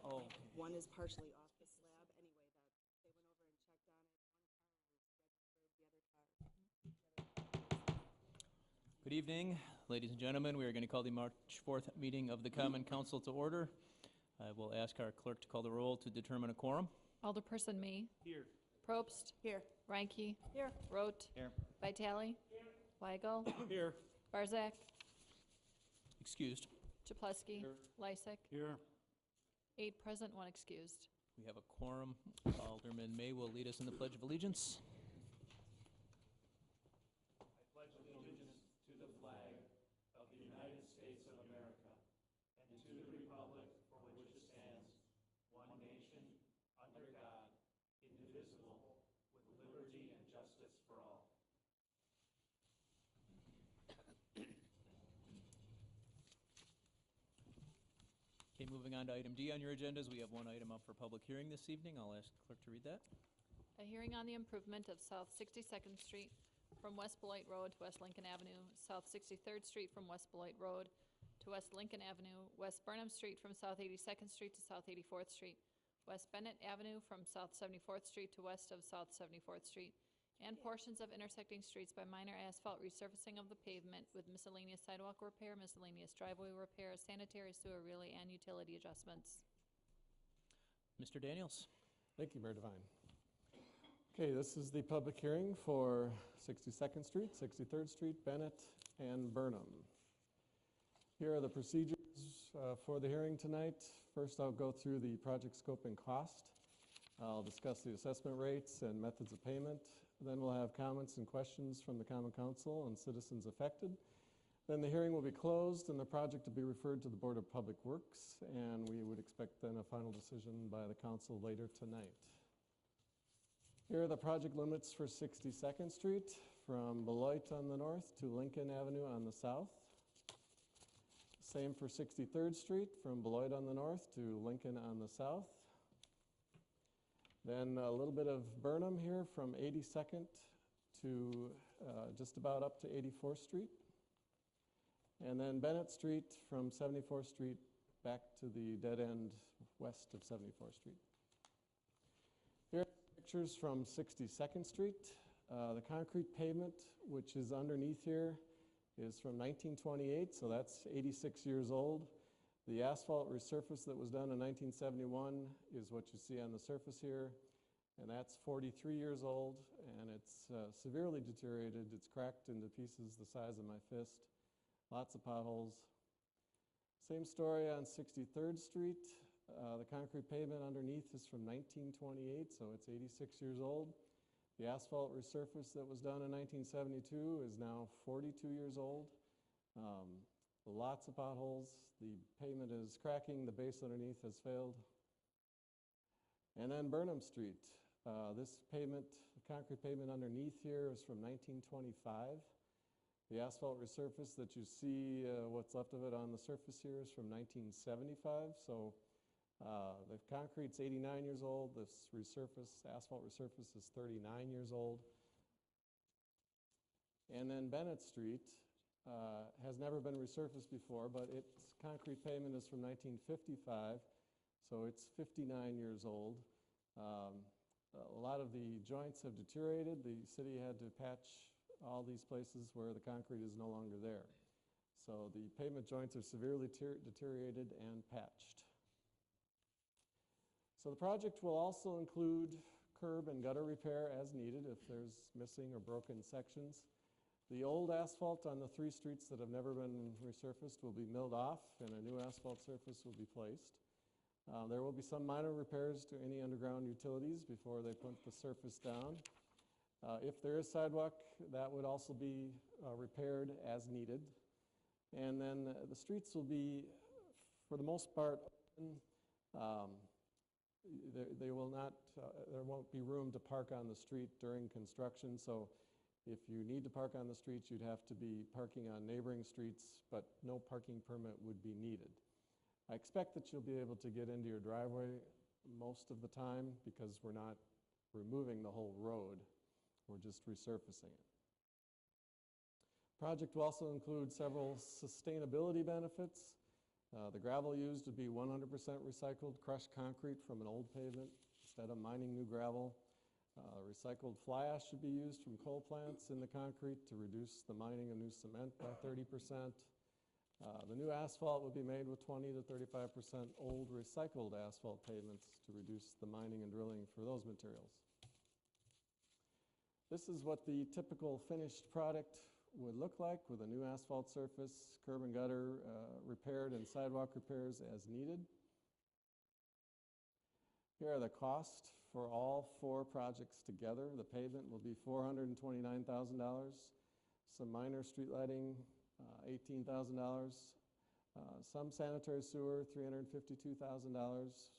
Oh, One is partially off the slab anyway, that they went over and checked on it. good evening, ladies and gentlemen. We are going to call the March 4th meeting of the Common Council to order. I will ask our clerk to call the roll to determine a quorum. Alderperson May. Here. Probst. Here. Reinke. Here. Rote. Here. Vitale. Weigel. Here. Barzak. Excused. Chapletsky. Lysick. Here. 8 present, 1 excused. We have a quorum. Alderman May will lead us in the Pledge of Allegiance. Okay, moving on to item D on your agendas, we have one item up for public hearing this evening. I'll ask the clerk to read that. A hearing on the improvement of South 62nd Street from West Beloit Road to West Lincoln Avenue, South 63rd Street from West Beloit Road to West Lincoln Avenue, West Burnham Street from South 82nd Street to South 84th Street, West Bennett Avenue from South 74th Street to west of South 74th Street, and portions of intersecting streets by minor asphalt resurfacing of the pavement with miscellaneous sidewalk repair, miscellaneous driveway repair, sanitary sewer relay, and utility adjustments. Mr. Daniels. Thank you, Mayor Devine. Okay, this is the public hearing for 62nd Street, 63rd Street, Bennett, and Burnham. Here are the procedures for the hearing tonight. First, I'll go through the project scope and cost. I'll discuss the assessment rates and methods of payment. Then we'll have comments and questions from the Common Council and citizens affected. Then the hearing will be closed and the project will be referred to the Board of Public Works, and we would expect then a final decision by the council later tonight. Here are the project limits for 62nd Street from Beloit on the north to Lincoln Avenue on the south. Same for 63rd Street from Beloit on the north to Lincoln on the south. Then a little bit of Burnham here from 82nd to just about up to 84th Street. And then Bennett Street from 74th Street back to the dead end west of 74th Street. Here are pictures from 62nd Street. The concrete pavement, which is underneath here, is from 1928, so that's 86 years old. The asphalt resurface that was done in 1971 is what you see on the surface here, and that's 43 years old, and it's severely deteriorated. It's cracked into pieces the size of my fist, lots of potholes. Same story on 63rd Street. The concrete pavement underneath is from 1928, so it's 86 years old. The asphalt resurface that was done in 1972 is now 42 years old. Lots of potholes. The pavement is cracking. The base underneath has failed. And then Burnham Street. This pavement, concrete pavement underneath here is from 1925. The asphalt resurface that you see, what's left of it on the surface here is from 1975. So the concrete's 89 years old. This asphalt resurface is 39 years old. And then Bennett Street has never been resurfaced before, but its concrete pavement is from 1955, so it's 59 years old. A lot of the joints have deteriorated. The city had to patch all these places where the concrete is no longer there. So the pavement joints are severely deteriorated and patched. So the project will also include curb and gutter repair as needed if there's missing or broken sections. The old asphalt on the 3 streets that have never been resurfaced will be milled off and a new asphalt surface will be placed. There will be some minor repairs to any underground utilities before they put the surface down. If there is sidewalk, that would also be repaired as needed. And then the streets will be, for the most part, open. There won't be room to park on the street during construction, so if you need to park on the streets, you'd have to be parking on neighboring streets, but no parking permit would be needed. I expect that you'll be able to get into your driveway most of the time because we're not removing the whole road, we're just resurfacing it. Project will also include several sustainability benefits. The gravel used would be 100% recycled crushed concrete from an old pavement instead of mining new gravel. Recycled fly ash should be used from coal plants in the concrete to reduce the mining of new cement by 30%. The new asphalt would be made with 20 to 35% old recycled asphalt pavements to reduce the mining and drilling for those materials. This is what the typical finished product would look like with a new asphalt surface, curb and gutter repaired, and sidewalk repairs as needed. Here are the costs for all 4 projects together. The pavement will be $429,000. Some minor street lighting, $18,000. Some sanitary sewer, $352,000.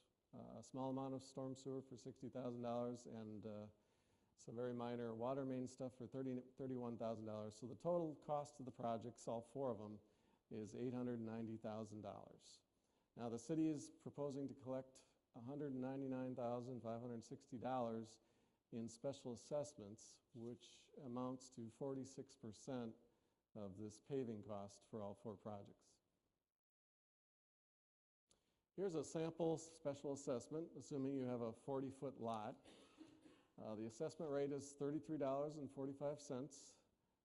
A small amount of storm sewer for $60,000, and some very minor water main stuff for $31,000. So the total cost of the projects, all 4 of them, is $890,000. Now the city is proposing to collect $199,560 in special assessments, which amounts to 46% of this paving cost for all 4 projects. Here's a sample special assessment, assuming you have a 40-foot lot. The assessment rate is $33.45.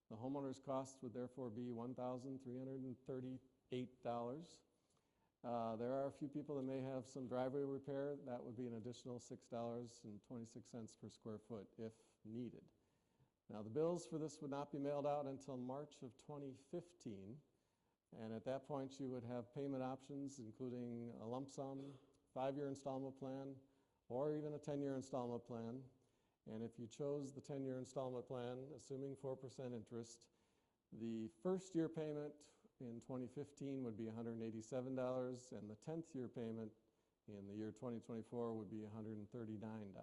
The homeowner's cost would therefore be $1,338. There are a few people that may have some driveway repair. That would be an additional $6.26 per square foot if needed. Now the bills for this would not be mailed out until March of 2015, and at that point you would have payment options including a lump sum, 5-year installment plan, or even a 10-year installment plan. And if you chose the 10-year installment plan, assuming 4% interest, the first year payment in 2015 would be $187, and the 10th year payment in the year 2024 would be $139.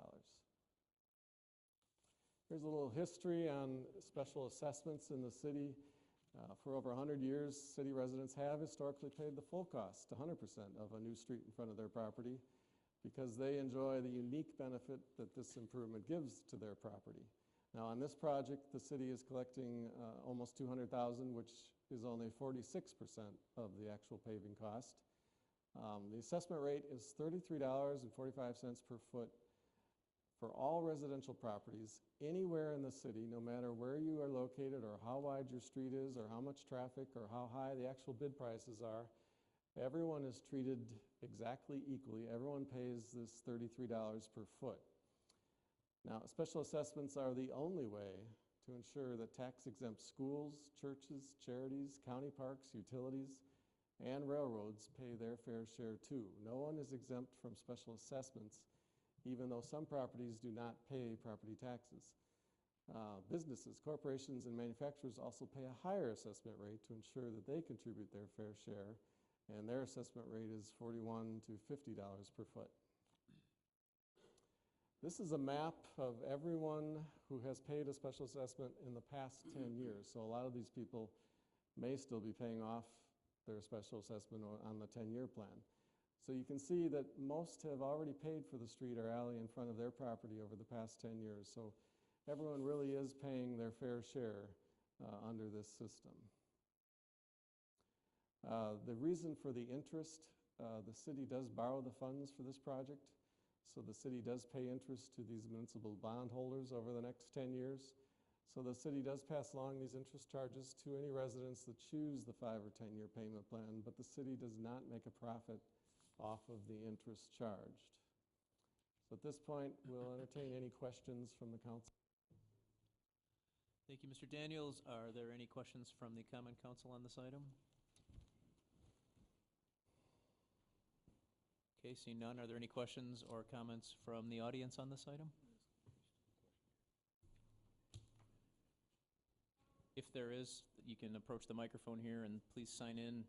Here's a little history on special assessments in the city. For over 100 years, city residents have historically paid the full cost, 100% of a new street in front of their property, because they enjoy the unique benefit that this improvement gives to their property. Now on this project, the city is collecting almost $200,000, which is only 46% of the actual paving cost. The assessment rate is $33.45 per foot for all residential properties anywhere in the city, no matter where you are located or how wide your street is or how much traffic or how high the actual bid prices are. Everyone is treated exactly equally. Everyone pays this $33 per foot. Now, special assessments are the only way to ensure that tax-exempt schools, churches, charities, county parks, utilities, and railroads pay their fair share too. No one is exempt from special assessments, even though some properties do not pay property taxes. Businesses, corporations, and manufacturers also pay a higher assessment rate to ensure that they contribute their fair share, and their assessment rate is $41 to $50 per foot. This is a map of everyone who has paid a special assessment in the past 10 years. So a lot of these people may still be paying off their special assessment on the 10-year plan. So you can see that most have already paid for the street or alley in front of their property over the past 10 years. So everyone really is paying their fair share under this system. The reason for the interest, the city does borrow the funds for this project. So the city does pay interest to these municipal bond holders over the next 10 years. So the city does pass along these interest charges to any residents that choose the 5 or 10-year payment plan, but the city does not make a profit off of the interest charged. So at this point, we'll entertain any questions from the council. Thank you, Mr. Daniels. Are there any questions from the Common Council on this item? Okay, seeing none, are there any questions or comments from the audience on this item? If there is, you can approach the microphone here and please sign in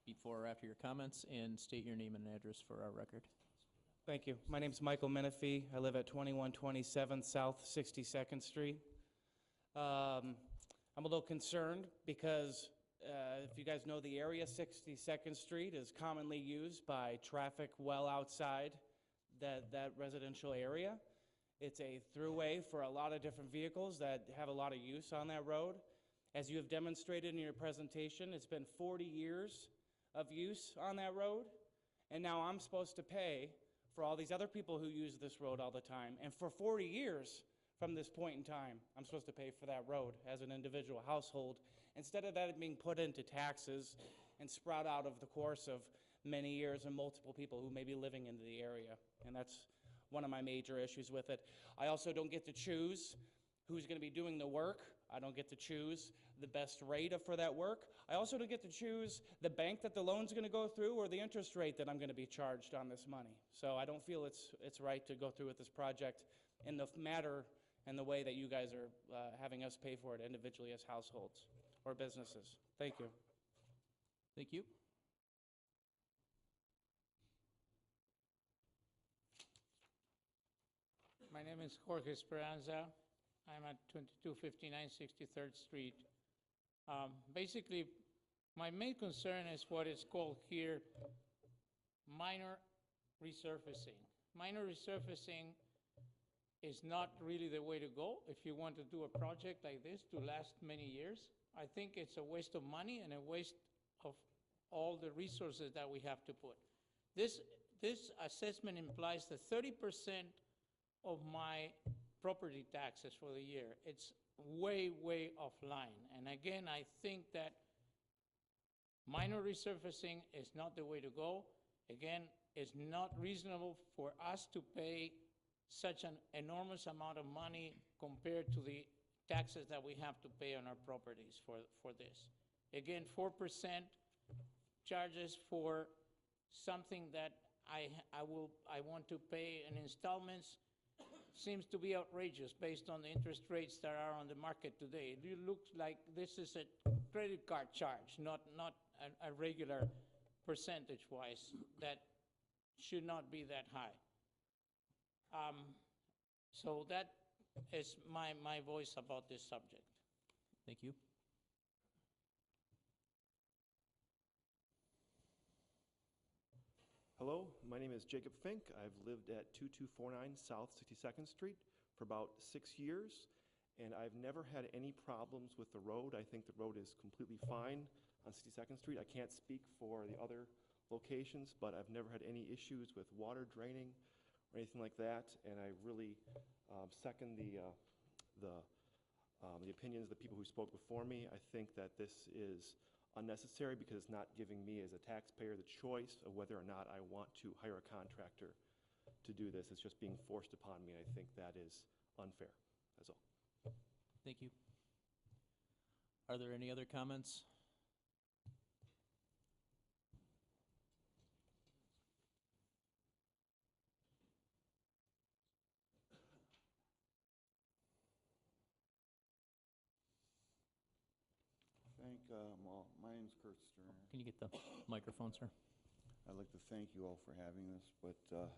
before or after your comments and state your name and address for our record. Thank you. My name's Michael Menifee. I live at 2127 South 62nd Street. I'm a little concerned because if you guys know the area, 62nd Street is commonly used by traffic well outside that residential area. It's a throughway for a lot of different vehicles that have a lot of use on that road. As you have demonstrated in your presentation, it's been 40 years of use on that road, and now I'm supposed to pay for all these other people who use this road all the time. And for 40 years from this point in time, I'm supposed to pay for that road as an individual household, instead of that being put into taxes and sprout out of the course of many years and multiple people who may be living in the area. And that's one of my major issues with it. I also don't get to choose who's going to be doing the work. I don't get to choose the best rate for that work. I also don't get to choose the bank that the loan's going to go through or the interest rate that I'm going to be charged on this money. So I don't feel it's right to go through with this project in the matter and the way that you guys are having us pay for it individually as households or businesses. Thank you. Thank you. My name is Jorge Esperanza. I'm at 2259 63rd Street. Basically, my main concern is what is called here minor resurfacing. Minor resurfacing is not really the way to go if you want to do a project like this to last many years. I think it's a waste of money and a waste of all the resources that we have to put. This assessment implies that 30% of my property taxes for the year. It's way, way offline. And again, I think that minor resurfacing is not the way to go. Again, it's not reasonable for us to pay such an enormous amount of money compared to the taxes that we have to pay on our properties for this. Again, 4% charges for something that I want to pay in installments seems to be outrageous based on the interest rates that are on the market today. It looks like this is a credit card charge, not a regular percentage-wise that should not be that high. So that is my voice about this subject. Thank you. Hello, my name is Jacob Fink. I've lived at 2249 South 62nd Street for about 6 years, and I've never had any problems with the road. I think the road is completely fine on 62nd Street. I can't speak for the other locations, but I've never had any issues with water draining or anything like that, and I really second the opinions of the people who spoke before me. I think that this is unnecessary because it's not giving me as a taxpayer the choice of whether or not I want to hire a contractor to do this. It's just being forced upon me, and I think that is unfair. That's all. Thank you. Are there any other comments? Well, my name's Kurt Sterner. Can you get the microphone, sir? I'd like to thank you all for having this, but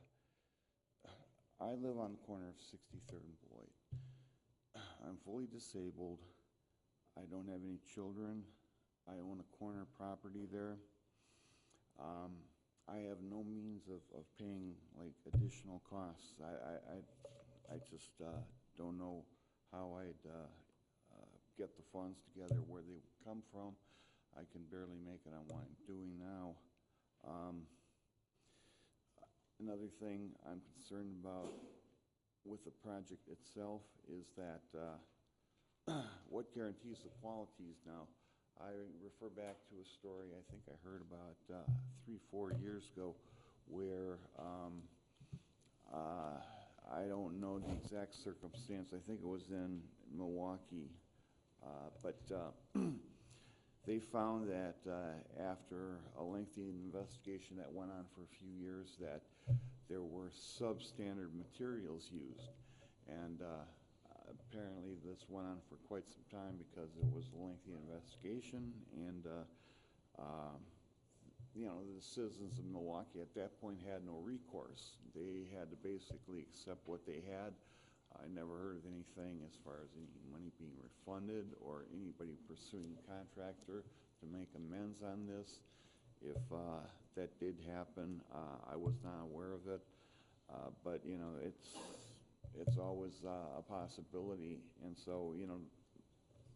I live on the corner of 63rd and Beloit. I'm fully disabled. I don't have any children. I own a corner property there. I have no means of paying like additional costs. I just don't know how I'd get the funds together, where they would come from. I can barely make it on what I'm doing now. Another thing I'm concerned about with the project itself is that what guarantees the qualities now? I refer back to a story I think I heard about 3-4 years ago where I don't know the exact circumstance. I think it was in Milwaukee. But they found that after a lengthy investigation that went on for a few years that there were substandard materials used. And apparently this went on for quite some time because it was a lengthy investigation. And, you know, the citizens of Milwaukee at that point had no recourse. They had to basically accept what they had. I never heard of anything as far as any money being refunded or anybody pursuing a contractor to make amends on this. If that did happen, I was not aware of it. But, you know, it's always a possibility. And so, you know,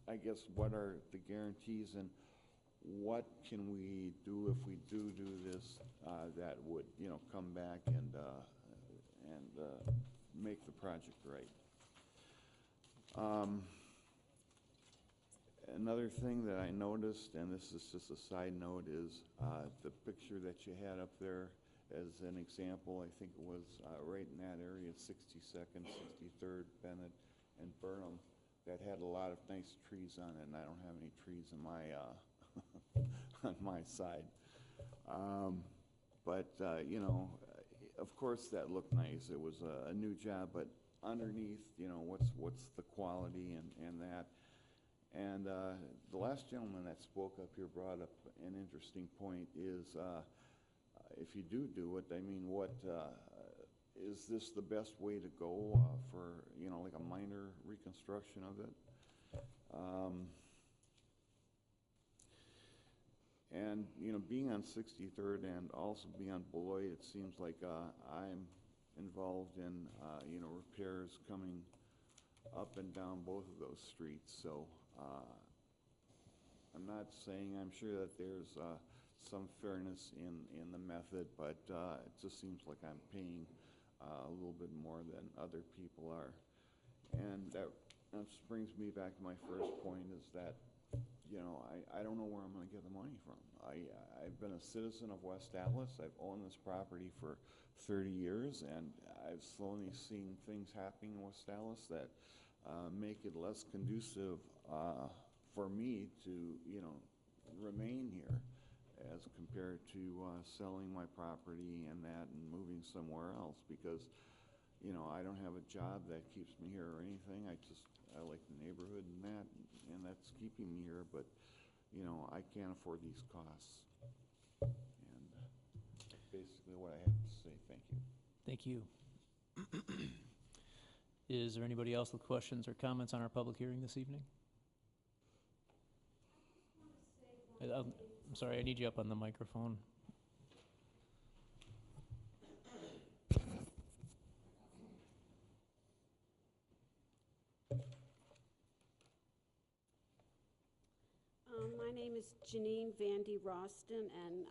I guess what are the guarantees and what can we do if we do this, that would, come back and make the project right. Another thing that I noticed, and this is just a side note, is the picture that you had up there as an example. I think it was right in that area, 62nd, 63rd, Bennett, and Burnham, that had a lot of nice trees on it, and I don't have any trees in my on my side. Of course, that looked nice. It was a new job, but underneath, what's the quality and that. And the last gentleman that spoke up here brought up an interesting point, is if you do it, I mean, is this the best way to go for, like a minor reconstruction of it? And, being on 63rd and also being on Beloit, it seems like I'm involved in, repairs coming up and down both of those streets. So I'm not saying, I'm sure that there's some fairness in the method, but it just seems like I'm paying a little bit more than other people are. And that just brings me back to my first point, is that, I don't know where I'm going to get the money from. I've been a citizen of West Atlas. I've owned this property for 30 years, and I've slowly seen things happening in West Atlas that make it less conducive for me to, remain here as compared to selling my property and that and moving somewhere else, because, I don't have a job that keeps me here or anything. I like the neighborhood and that's keeping me here, but, I can't afford these costs. And that's basically what I have to say. Thank you. Thank you. Is there anybody else with questions or comments on our public hearing this evening? I'm sorry, I need you up on the microphone. My name is Janine Vandy Roston, and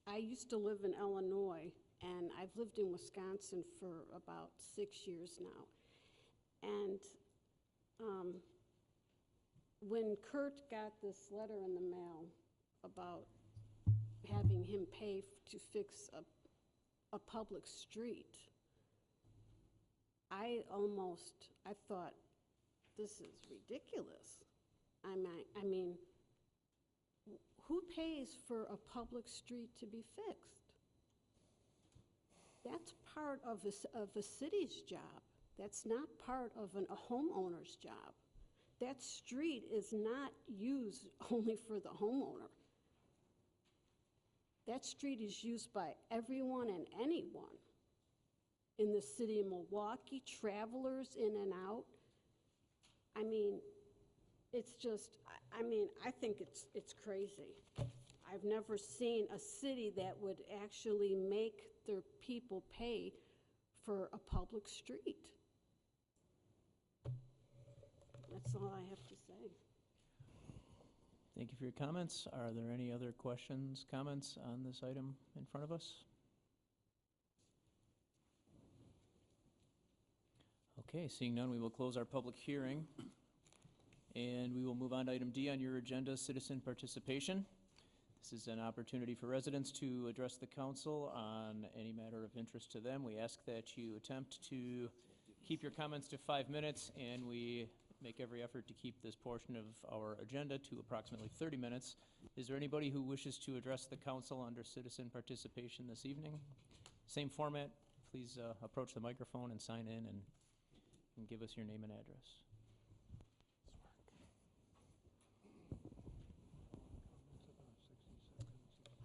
I used to live in Illinois, and I've lived in Wisconsin for about 6 years now. And when Kurt got this letter in the mail about having him pay to fix a public street, I thought, this is ridiculous. I mean, who pays for a public street to be fixed? That's part of a city's job. That's not part of a homeowner's job. That street is not used only for the homeowner. That street is used by everyone and anyone in the city of Milwaukee, travelers in and out. I mean, it's just, I think it's crazy. I've never seen a city that would actually make their people pay for a public street. That's all I have to say. Thank you for your comments. Are there any other questions, comments on this item in front of us? Okay, seeing none, we will close our public hearing. And we will move on to item D on your agenda, citizen participation. This is an opportunity for residents to address the council on any matter of interest to them. We ask that you attempt to keep your comments to 5 minutes, and we make every effort to keep this portion of our agenda to approximately 30 minutes. Is there anybody who wishes to address the council under citizen participation this evening? Same format. Please approach the microphone and sign in and give us your name and address.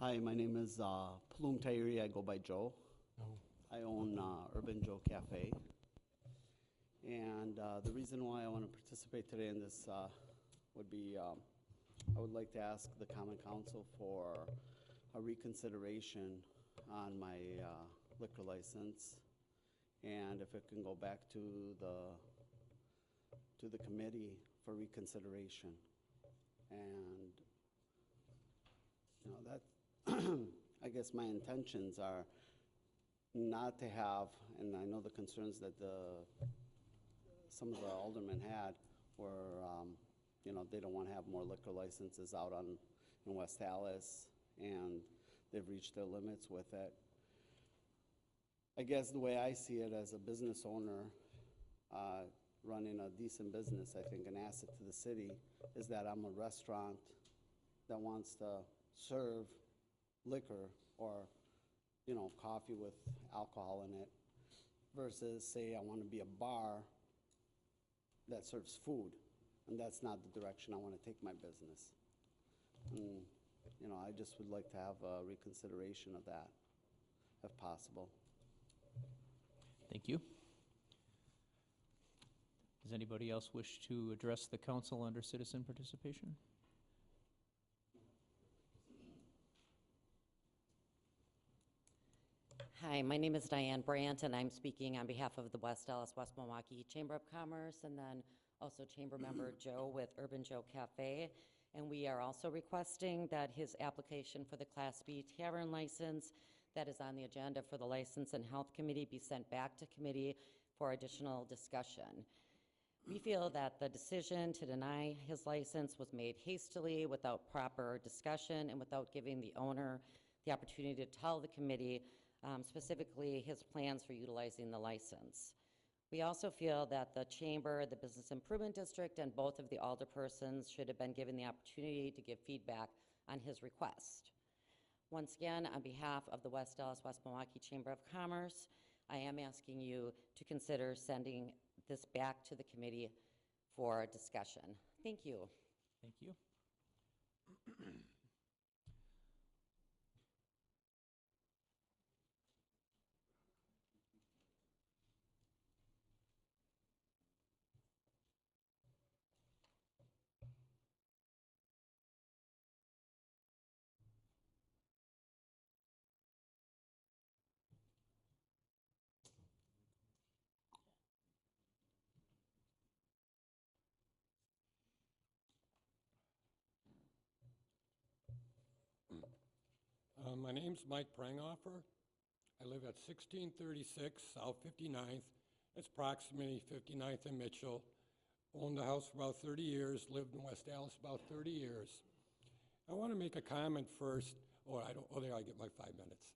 Hi, my name is Plum Tairi. I go by Joe. I own Urban Joe Cafe. And the reason why I want to participate today in this would be I would like to ask the Common Council for a reconsideration on my liquor license, and if it can go back to the committee for reconsideration. And You know, that, I guess my intentions are not to have, and I know the concerns that some of the aldermen had were, you know, they don't want to have more liquor licenses out in West Allis, and they've reached their limits with it. I guess the way I see it as a business owner, running a decent business, I think an asset to the city, is that I'm a restaurant that wants to serve liquor or, you know, coffee with alcohol in it, versus say I want to be a bar that serves food, and that's not the direction I want to take my business. And, you know, I just would like to have a reconsideration of that, if possible. Thank you. Does anybody else wish to address the council under citizen participation? Hi, my name is Diane Brandt, and I'm speaking on behalf of the West Allis, West Milwaukee Chamber of Commerce, and then also Chamber Member Joe with Urban Joe Cafe. And we are also requesting that his application for the Class B tavern license that is on the agenda for the License and Health Committee be sent back to committee for additional discussion. We feel that the decision to deny his license was made hastily, without proper discussion, and without giving the owner the opportunity to tell the committee specifically his plans for utilizing the license. We also feel that the Chamber, the Business Improvement District, and both of the alderpersons should have been given the opportunity to give feedback on his request. Once again, on behalf of the West Allis, West Milwaukee Chamber of Commerce, I am asking you to consider sending this back to the committee for discussion. Thank you. Thank you. My name's Mike Prangoffer. I live at 1636 South 59th. It's proximity 59th and Mitchell. Owned the house for about 30 years, lived in West Allis about 30 years. I want to make a comment first. There I get my 5 minutes.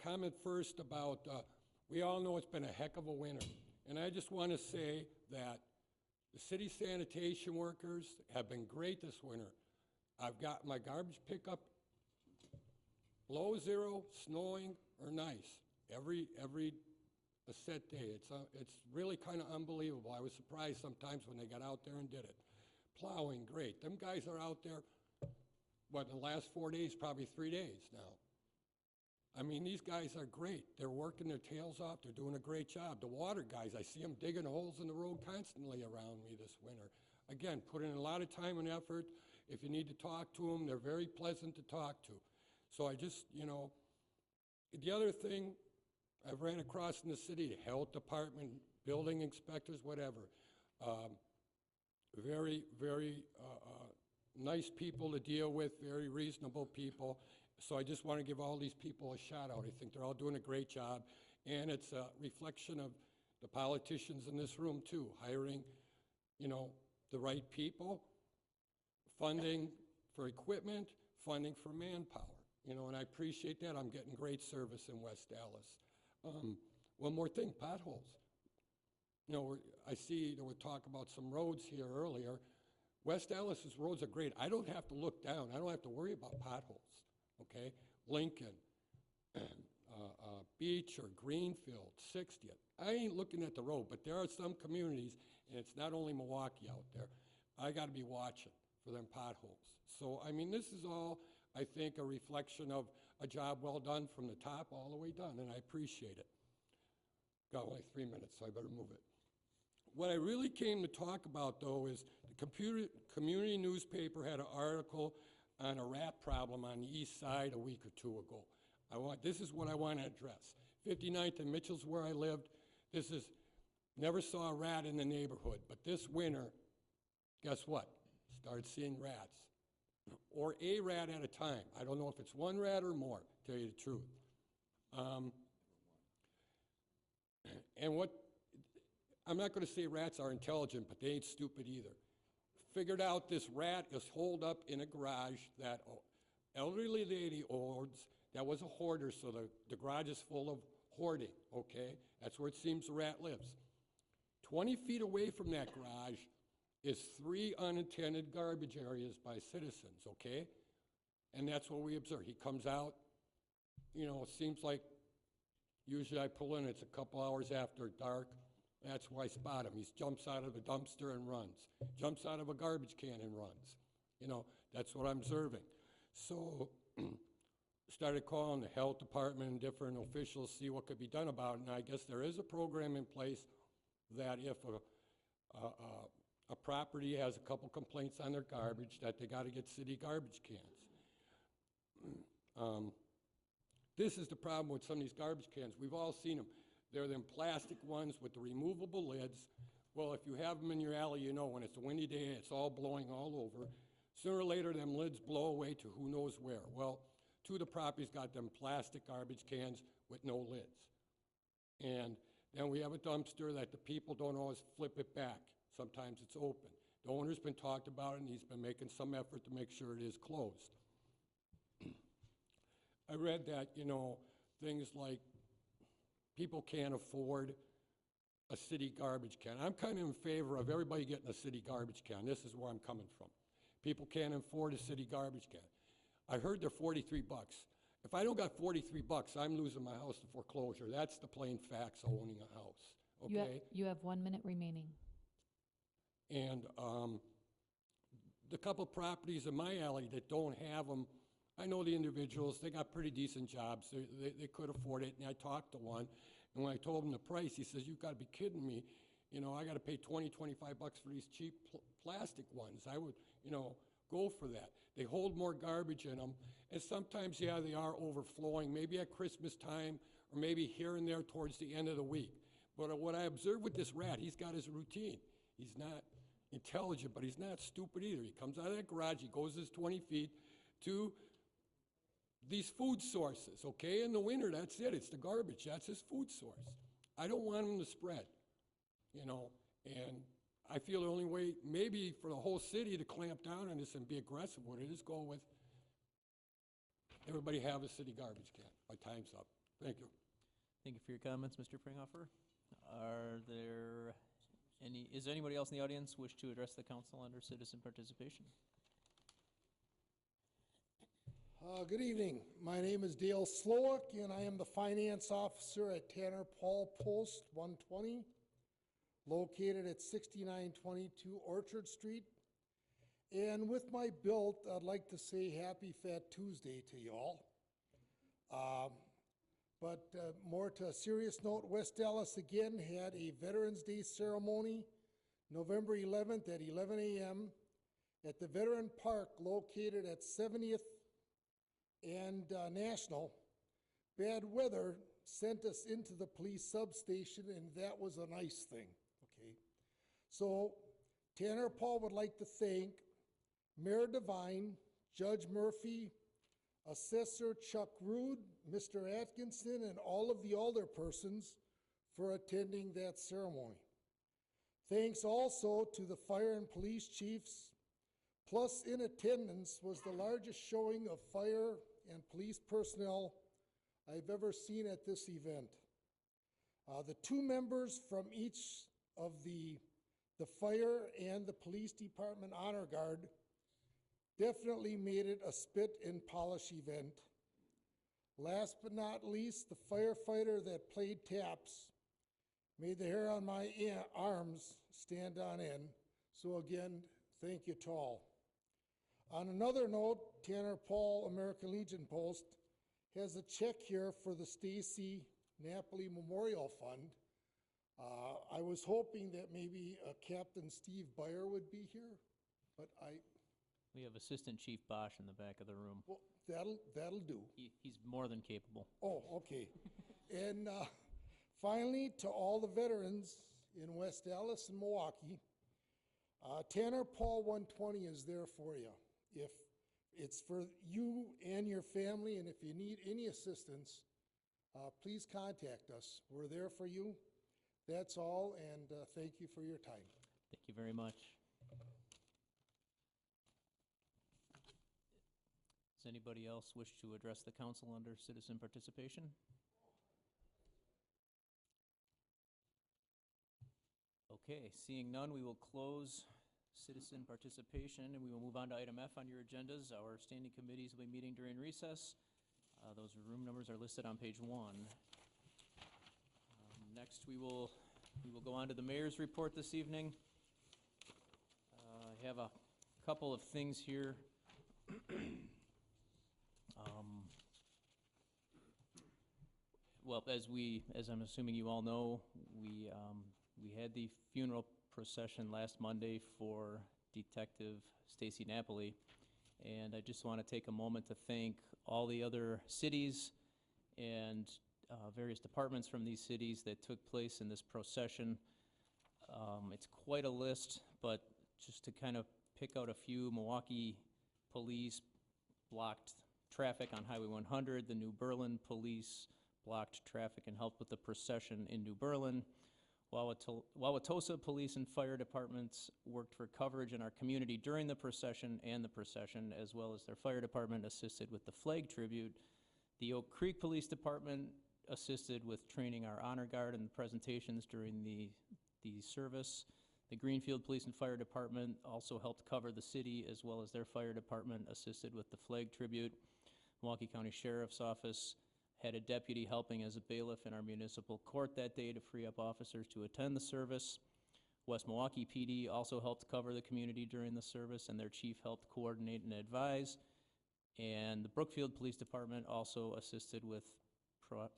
Comment first about, we all know it's been a heck of a winter. And I just want to say that the city sanitation workers have been great this winter. I've got my garbage pickup below zero, snowing, or nice every a set day. It's really kind of unbelievable. I was surprised sometimes when they got out there and did it. Plowing, great. Them guys are out there, what, in the last 4 days, probably 3 days now. I mean, these guys are great. They're working their tails off. They're doing a great job. The water guys, I see them digging holes in the road constantly around me this winter. Again, put in a lot of time and effort. If you need to talk to them, they're very pleasant to talk to. So I just, you know, the other thing I've ran across in the city, the health department, building inspectors, whatever, very, very nice people to deal with, very reasonable people. So I just want to give all these people a shout out. I think they're all doing a great job. And it's a reflection of the politicians in this room too, hiring, you know, the right people, funding for equipment, funding for manpower. You know, and I appreciate that. I'm getting great service in West Allis. One more thing, potholes. You know, I see there were talk about some roads here earlier. West Allis's roads are great. I don't have to look down. I don't have to worry about potholes, okay? Lincoln, Beach or Greenfield, 60th. I ain't looking at the road, but there are some communities, and it's not only Milwaukee out there. I got to be watching for them potholes. So, I mean, this is all, I think, a reflection of a job well done from the top all the way done, and I appreciate it. Got only 3 minutes, so I better move it. What I really came to talk about, though, is the community newspaper had an article on a rat problem on the east side a week or two ago. This is what I want to address. 59th and Mitchell's where I lived. Never saw a rat in the neighborhood, but this winter, guess what? Started seeing rats. or a rat at a time. I don't know if it's one rat or more, to tell you the truth. And what, I'm not going to say rats are intelligent, but they ain't stupid either. Figured out this rat is holed up in a garage that elderly lady owns, that was a hoarder, so the garage is full of hoarding, okay? That's where it seems the rat lives. 20 feet away from that garage is 3 unintended garbage areas by citizens, okay? And that's what we observe. He comes out, you know, it seems like usually I pull in, it's a couple hours after dark. That's why I spot him. He jumps out of the dumpster and runs. Jumps out of a garbage can and runs. You know, that's what I'm observing. So started calling the health department and different officials, see what could be done about it. And I guess there is a program in place that if a property has a couple complaints on their garbage, that they got to get city garbage cans. This is the problem with some of these garbage cans. We've all seen them. They're them plastic ones with the removable lids. Well, if you have them in your alley, you know when it's a windy day, it's all blowing all over. Sooner or later, them lids blow away to who knows where. Well, two of the properties got them plastic garbage cans with no lids. And then we have a dumpster that the people don't always flip it back. Sometimes it's open. The owner's been talked about it, and he's been making some effort to make sure it is closed. I read that, you know, things like people can't afford a city garbage can. I'm kind of in favor of everybody getting a city garbage can. This is where I'm coming from. People can't afford a city garbage can. I heard they're 43 bucks. If I don't got 43 bucks, I'm losing my house to foreclosure. That's the plain facts of owning a house, okay? You have 1 minute remaining. And the couple properties in my alley that don't have them, I know the individuals, they got pretty decent jobs. They could afford it, and I talked to one, and when I told him the price, he says, "You've got to be kidding me. You know, I got to pay 20, 25 bucks for these cheap plastic ones. I would, you know, go for that." They hold more garbage in them, and sometimes, yeah, they are overflowing, maybe at Christmas time, or maybe here and there towards the end of the week. But what I observed with this rat, he's got his routine. He's not intelligent, but he's not stupid either. He comes out of that garage, he goes his 20 feet to these food sources, okay? In the winter, that's it. It's the garbage. That's his food source. I don't want him to spread, you know, and I feel the only way maybe for the whole city to clamp down on this and be aggressive with it is go with everybody have a city garbage can. My time's up. Thank you. Thank you for your comments, Mr. Pringhofer. Is there anybody else in the audience wish to address the council under citizen participation? Good evening. My name is Dale Slowick, and I am the finance officer at Tanner Paul Post 120, located at 6922 Orchard Street. And with my build, I'd like to say Happy Fat Tuesday to y'all. But more to a serious note, West Dallas again had a Veterans Day ceremony November 11th at 11 a.m. at the Veteran Park located at 70th and National. Bad weather sent us into the police substation, and that was a nice thing, okay? So Tanner Paul would like to thank Mayor Devine, Judge Murphy, Assessor Chuck Rude, Mr. Atkinson, and all of the alderpersons for attending that ceremony. Thanks also to the fire and police chiefs. Plus, in attendance was the largest showing of fire and police personnel I've ever seen at this event. The two members from each of the fire and the police department honor guard definitely made it a spit and polish event. Last but not least, the firefighter that played taps made the hair on my arms stand on end. So again, thank you to all. On another note, Tanner Paul American Legion Post has a check here for the Stacy Napoli Memorial Fund. I was hoping that maybe Captain Steve Byer would be here, but We have Assistant Chief Bosch in the back of the room. well, that'll do. He's more than capable. Oh, okay. And finally, to all the veterans in West Dallas and Milwaukee, Tanner Paul 120 is there for you. If it's for you and your family, and if you need any assistance, please contact us. We're there for you. That's all, and thank you for your time. Thank you very much. Does anybody else wish to address the council under citizen participation? Okay, seeing none, we will close citizen participation, and we will move on to item F on your agendas. Our standing committees will be meeting during recess. Those room numbers are listed on page 1. Next, we will go on to the mayor's report this evening. I have a couple of things here. Well, as I'm assuming you all know, we had the funeral procession last Monday for Detective Stacy Napoli, and I just want to take a moment to thank all the other cities and various departments from these cities that took place in this procession. It's quite a list, but just to kind of pick out a few, Milwaukee Police blocked traffic on Highway 100. The New Berlin Police blocked traffic and helped with the procession in New Berlin. Wauwatosa Police and Fire Departments worked for coverage in our community during the procession and the procession, as well as their fire department assisted with the flag tribute. The Oak Creek Police Department assisted with training our honor guard and presentations during the service. The Greenfield Police and Fire Department also helped cover the city, as well as their fire department assisted with the flag tribute. Milwaukee County Sheriff's Office had a deputy helping as a bailiff in our municipal court that day to free up officers to attend the service. West Milwaukee PD also helped cover the community during the service, and their chief helped coordinate and advise. And the Brookfield Police Department also assisted with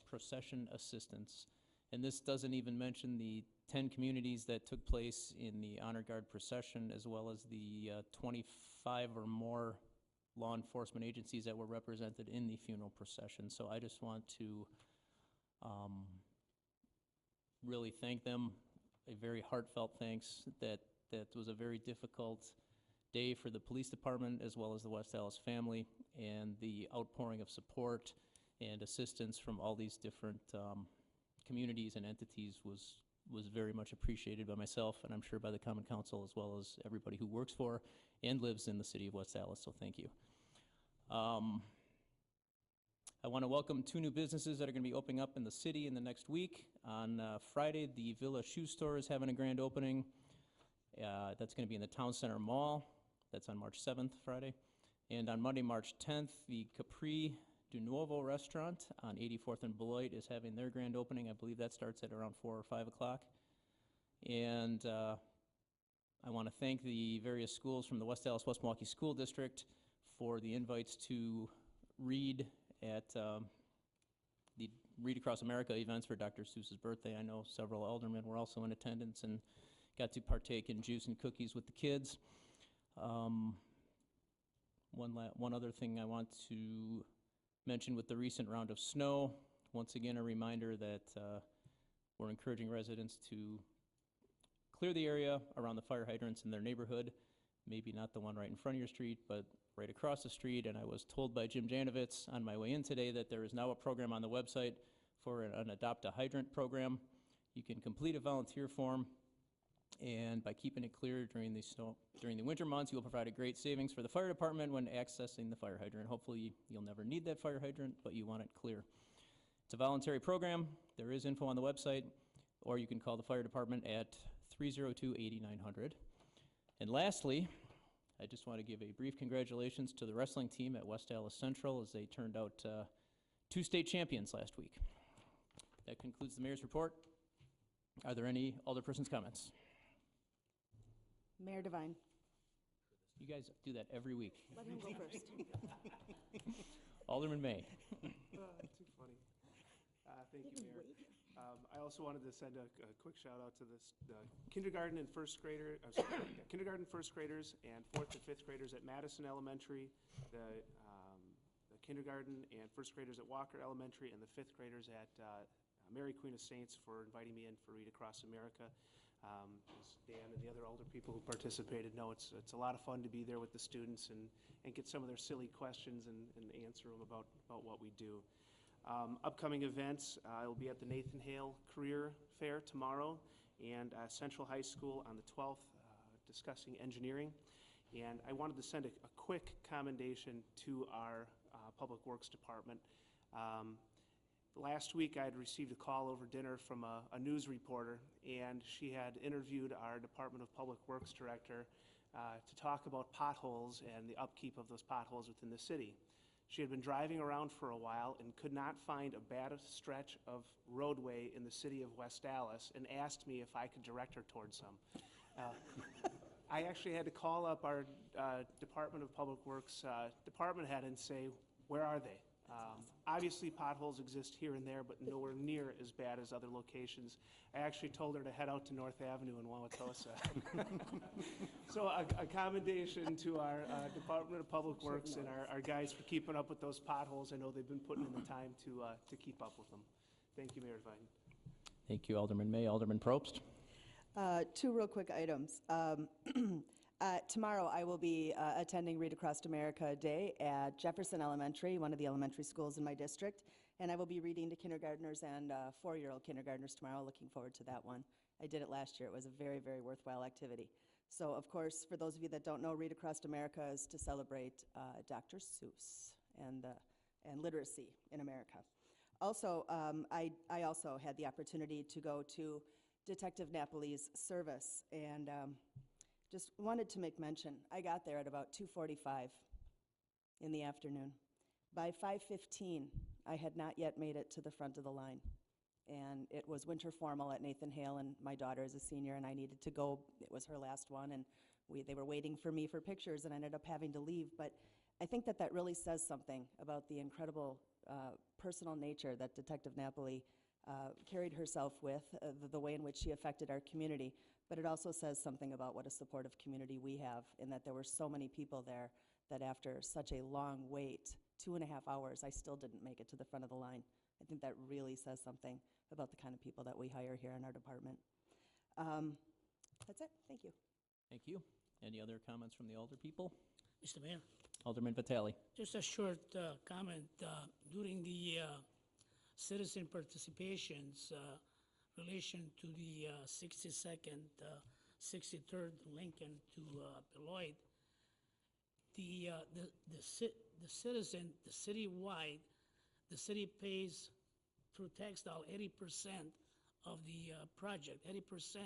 procession assistance. And this doesn't even mention the 10 communities that took place in the Honor Guard procession, as well as the 25 or more law enforcement agencies that were represented in the funeral procession. So I just want to really thank them, a very heartfelt thanks. That was a very difficult day for the police department as well as the West Allis family, and the outpouring of support and assistance from all these different communities and entities was very much appreciated by myself, and I'm sure by the Common Council, as well as everybody who works for and lives in the city of West Allis, so thank you. I want to welcome 2 new businesses that are going to be opening up in the city in the next week. On Friday, the Villa Shoe Store is having a grand opening. That's going to be in the Town Center Mall. That's on March 7th, Friday. And on Monday, March 10th, the Capri Du Nuovo restaurant on 84th and Beloit is having their grand opening. I believe that starts at around 4 or 5 o'clock. And I want to thank the various schools from the West Allis West Milwaukee School District for the invites to read at the Read Across America events for Dr. Seuss's birthday. I know several aldermen were also in attendance and got to partake in juice and cookies with the kids. One other thing I want to mention with the recent round of snow, once again a reminder that we're encouraging residents to clear the area around the fire hydrants in their neighborhood, maybe not the one right in front of your street, but right across the street. And I was told by Jim Janovitz on my way in today that there is now a program on the website for an Adopt a Hydrant program. You can complete a volunteer form, and by keeping it clear during the winter months, you will provide a great savings for the fire department when accessing the fire hydrant. Hopefully, you'll never need that fire hydrant, but you want it clear. It's a voluntary program. There is info on the website, or you can call the fire department at 302-8900. And lastly, I just want to give a brief congratulations to the wrestling team at West Allis Central as they turned out 2 state champions last week. That concludes the mayor's report. Are there any alderperson's comments? Mayor Devine. You guys do that every week. Let him go first. Alderman May. Too funny. Thank you, Mayor. I also wanted to send a quick shout out to the kindergarten and first graders and 4th and 5th graders at Madison Elementary, the kindergarten and first graders at Walker Elementary, and the 5th graders at Mary Queen of Saints for inviting me in for Read Across America. As Dan and the other older people who participated know, it's a lot of fun to be there with the students and get some of their silly questions and answer them about what we do. Upcoming events, I will be at the Nathan Hale Career Fair tomorrow and Central High School on the 12th discussing engineering. And I wanted to send a quick commendation to our Public Works Department. Last week, I had received a call over dinner from a news reporter, and she had interviewed our Department of Public Works Director to talk about potholes and the upkeep of those potholes within the city. She had been driving around for a while and could not find a bad stretch of roadway in the city of West Dallas and asked me if I could direct her towards some. I actually had to call up our Department of Public Works department head and say, where are they? Obviously, potholes exist here and there, but nowhere near as bad as other locations. I actually told her to head out to North Avenue in Wauwatosa. So a commendation to our Department of Public Works and our guys for keeping up with those potholes. I know they've been putting in the time to keep up with them. Thank you, Mayor Devine. Thank you, Alderman May. Alderman Probst? Two real quick items. Tomorrow, I will be attending Read Across America Day at Jefferson Elementary, one of the elementary schools in my district, and I will be reading to kindergartners and four-year-old kindergartners tomorrow. Looking forward to that one. I did it last year. It was a very, very worthwhile activity. So, of course, for those of you that don't know, Read Across America is to celebrate Dr. Seuss and literacy in America. Also, I also had the opportunity to go to Detective Napoli's service, and just wanted to make mention, I got there at about 2:45 in the afternoon. By 5:15, I had not yet made it to the front of the line, and it was winter formal at Nathan Hale, and my daughter is a senior, and I needed to go. It was her last one, and they were waiting for me for pictures, and I ended up having to leave, but I think that really says something about the incredible personal nature that Detective Napoli carried herself with, the way in which she affected our community, but it also says something about what a supportive community we have, in that there were so many people there that after such a long wait, 2.5 hours, I still didn't make it to the front of the line. I think that really says something about the kind of people that we hire here in our department. That's it. Thank you. Thank you. Any other comments from the alder people? Mr. Mayor, Alderman Vitale. just a short comment. During the citizen participations relation to the 62nd, 63rd Lincoln to Beloit, the citizen, the citywide, the city pays through tax dollar 80% of the project. 80%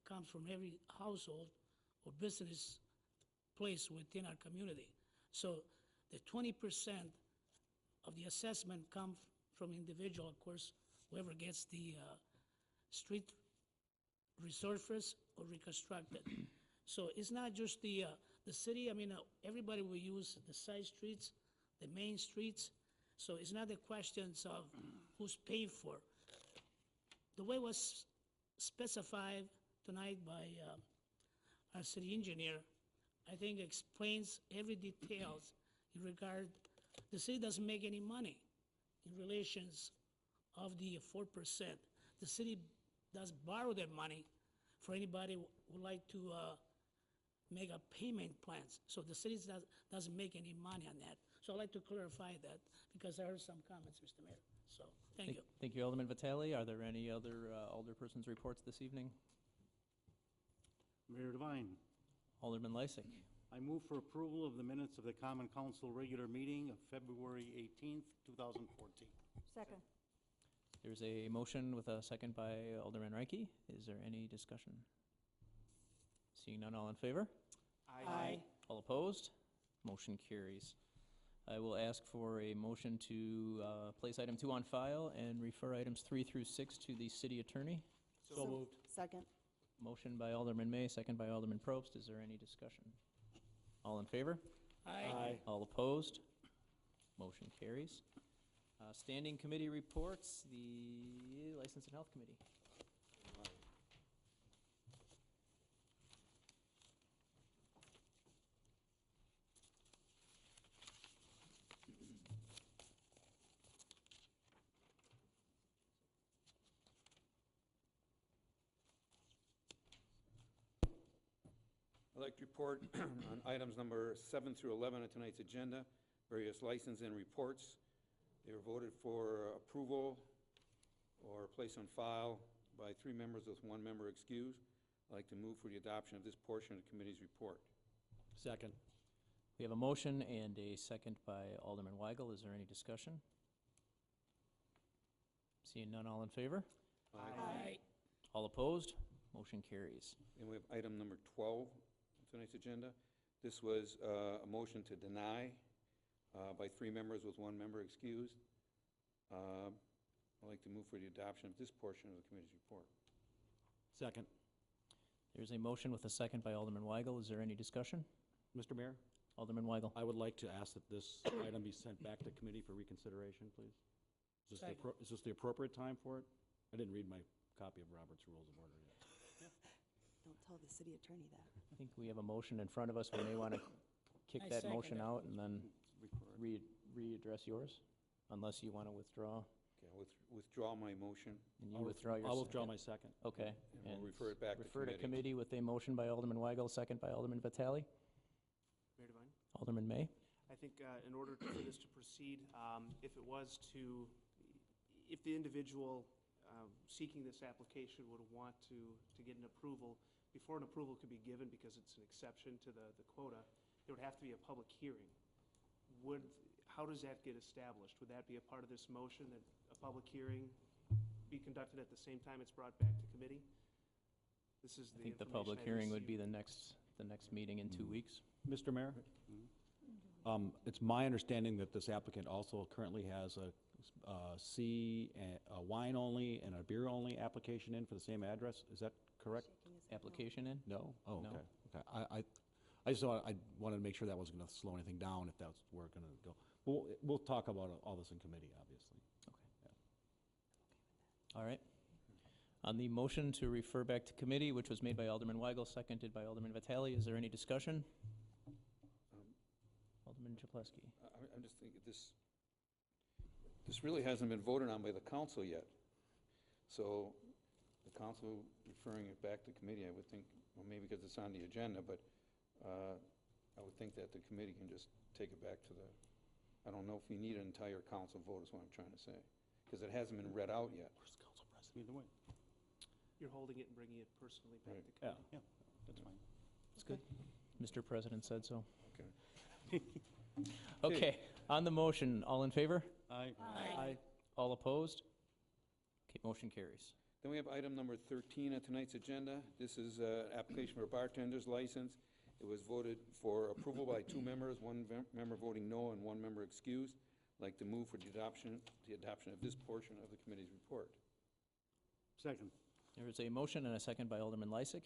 comes from every household or business place within our community. So the 20% of the assessment comes from individual, of course, whoever gets the street resurfaced or reconstructed. So it's not just the city. I mean, everybody will use the side streets, the main streets. So it's not the questions of who's paid for. The way it was specified tonight by our city engineer, I think explains every details in regard. The city doesn't make any money in relations of the 4%. The city does borrow that money for anybody who would like to make a payment plans. So the city doesn't make any money on that. So I'd like to clarify that because I heard some comments, Mr. Mayor. So thank you. Thank you, Alderman Vitale. Are there any other alderpersons' reports this evening? Mayor Devine. Alderman Lysick. I move for approval of the minutes of the Common Council regular meeting of February 18th, 2014. Second. There's a motion with a second by Alderman Reinke. Is there any discussion? Seeing none, all in favor? Aye. All opposed? Motion carries. I will ask for a motion to place item 2 on file and refer items 3 through 6 to the city attorney. So moved. Second. Motion by Alderman May, second by Alderman Probst. Is there any discussion? All in favor? Aye. All opposed? Motion carries. Standing committee reports, the License and Health Committee. like to report on items number 7 through 11 on tonight's agenda, various license and reports. They were voted for approval or placed on file by 3 members with 1 member excused. I'd like to move for the adoption of this portion of the committee's report. Second. We have a motion and a second by Alderman Weigel. Is there any discussion? Seeing none, all in favor? Aye. All opposed? Motion carries. And we have item number 12 on tonight's agenda. This was a motion to deny by 3 members with 1 member excused. I'd like to move for the adoption of this portion of the committee's report. Second. There's a motion with a second by Alderman Weigel. Is there any discussion? Mr. Mayor, Alderman Weigel. I would like to ask that this item be sent back to committee for reconsideration, please. Is this the appropriate time for it? I didn't read my copy of Robert's Rules of Order yet. Don't tell the city attorney that. I think we have a motion in front of us. We may want to kick I that second motion it. out and then readdress yours, unless you want to withdraw. Okay, I'll withdraw my motion. And you withdraw your I'll withdraw second. my second. Okay. And we'll refer it back to Refer to committee. committee with a motion by Alderman Weigel, second by Alderman Vitale. Mayor Devine? Alderman May. I think in order for this to proceed, if the individual seeking this application would want to get an approval, before an approval could be given, because it's an exception to the quota, there would have to be a public hearing. How does that get established? Would that be a part of this motion, that a public hearing be conducted at the same time it's brought back to committee? This is I the think the information public I hearing would received. be the next meeting in 2 weeks. Mr. Mayor, it's my understanding that this applicant also currently has a wine only and a beer only application in for the same address. Is that correct? Application in? No? Oh, No. okay. Okay. I wanted to make sure that wasn't going to slow anything down if that's where it's going to go. We'll talk about all this in committee, obviously. All right. On the motion to refer back to committee, which was made by Alderman Weigel, seconded by Alderman Vitale, is there any discussion? Alderman Chaplesky. I'm just thinking, this really hasn't been voted on by the council yet. So the council referring it back to committee, I would think, well, maybe because it's on the agenda, but I would think that the committee can just take it back to I don't know if we need an entire council vote is what I'm trying to say, because it hasn't been read out yet. Where's the council president? Either way. You're holding it and bringing it personally back to Yeah, committee. yeah, that's fine. That's good. Mr. President said so. Okay. Okay, on the motion, all in favor? Aye. Aye. All opposed? Okay, motion carries. Then we have item number 13 on tonight's agenda. This is an application for a bartender's license. It was voted for approval by 2 members, 1 member voting no and 1 member excused. I'd like to move for the adoption of this portion of the committee's report. Second. There is a motion and a second by Alderman Lysick.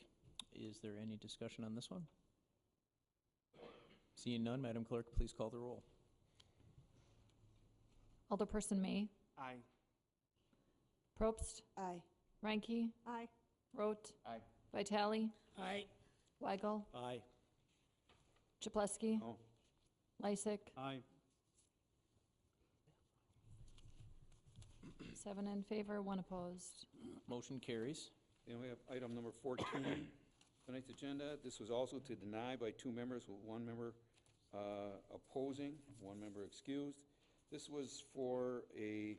Is there any discussion on this one? Seeing none, Madam Clerk, please call the roll. Alderperson May. Aye. Probst. Aye. Reinke. Aye. Rote. Aye. Vitale. Aye. Weigel. Aye. Chaplesky. No. Lysick. Aye. 7 in favor, 1 opposed. Motion carries. Then we have item number 14, tonight's agenda. This was also to deny by 2 members with 1 member opposing, 1 member excused. This was for a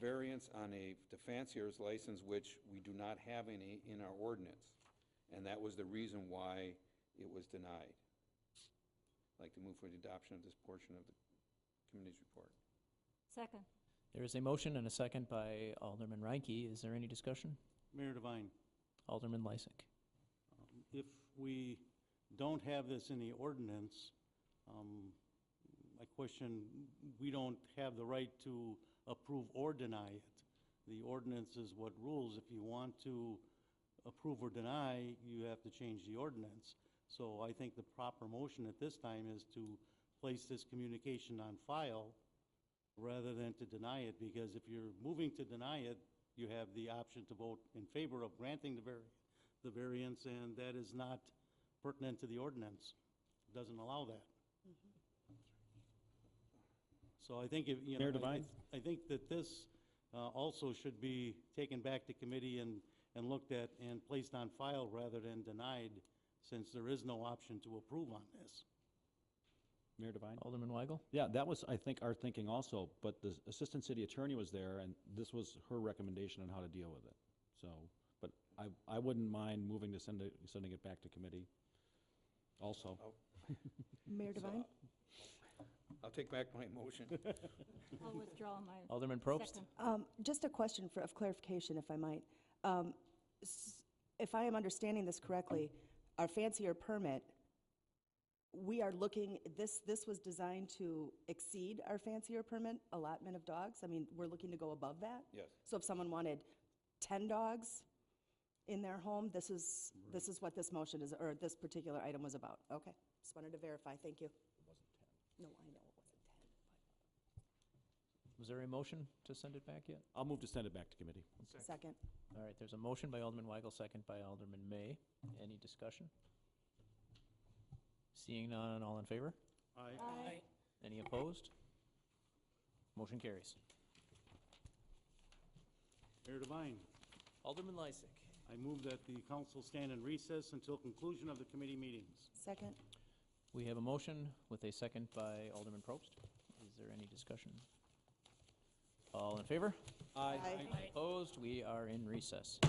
variance on the fancier's license, which we do not have any in our ordinance. And that was the reason why it was denied. I'd like to move for the adoption of this portion of the committee's report. Second. There is a motion and a second by Alderman Reinke. Is there any discussion? Mayor Devine, Alderman Lysick. if we don't have this in the ordinance, my question, we don't have the right to approve or deny it. The ordinance is what rules. If you want to approve or deny, you have to change the ordinance. So I think the proper motion at this time is to place this communication on file rather than to deny it, because if you're moving to deny it, you have the option to vote in favor of granting the variance, and that is not pertinent to the ordinance. It doesn't allow that. So I think, if, you know, Mayor Devine? I think that this also should be taken back to committee and and looked at and placed on file rather than denied, since there is no option to approve on this. Mayor Devine? Alderman Weigel? Yeah, that was, I think, our thinking also, but the Assistant City Attorney was there, and this was her recommendation on how to deal with it. So, but I wouldn't mind moving to sending it back to committee also. Mayor Devine? I'll take back my motion. I'll withdraw my. Alderman Probst? second. Just a question of clarification, if I might. If I am understanding this correctly, our fancier permit, we are looking, this was designed to exceed our fancier permit allotment of dogs? I mean, we're looking to go above that? Yes. So if someone wanted 10 dogs in their home, this is what this motion is, or this particular item was about? Okay, just wanted to verify, thank you. No, I know it wasn't 10. Was there a motion to send it back yet? I'll move to send it back to committee. Second. All right, there's a motion by Alderman Weigel, second by Alderman May. Any discussion? Seeing none, all in favor? Aye. Any opposed? Motion carries. Mayor Devine, Alderman Lysick. I move that the council stand in recess until conclusion of the committee meetings. Second. We have a motion with a second by Alderman Probst. Is there any discussion? All in favor? Aye. Opposed? We are in recess.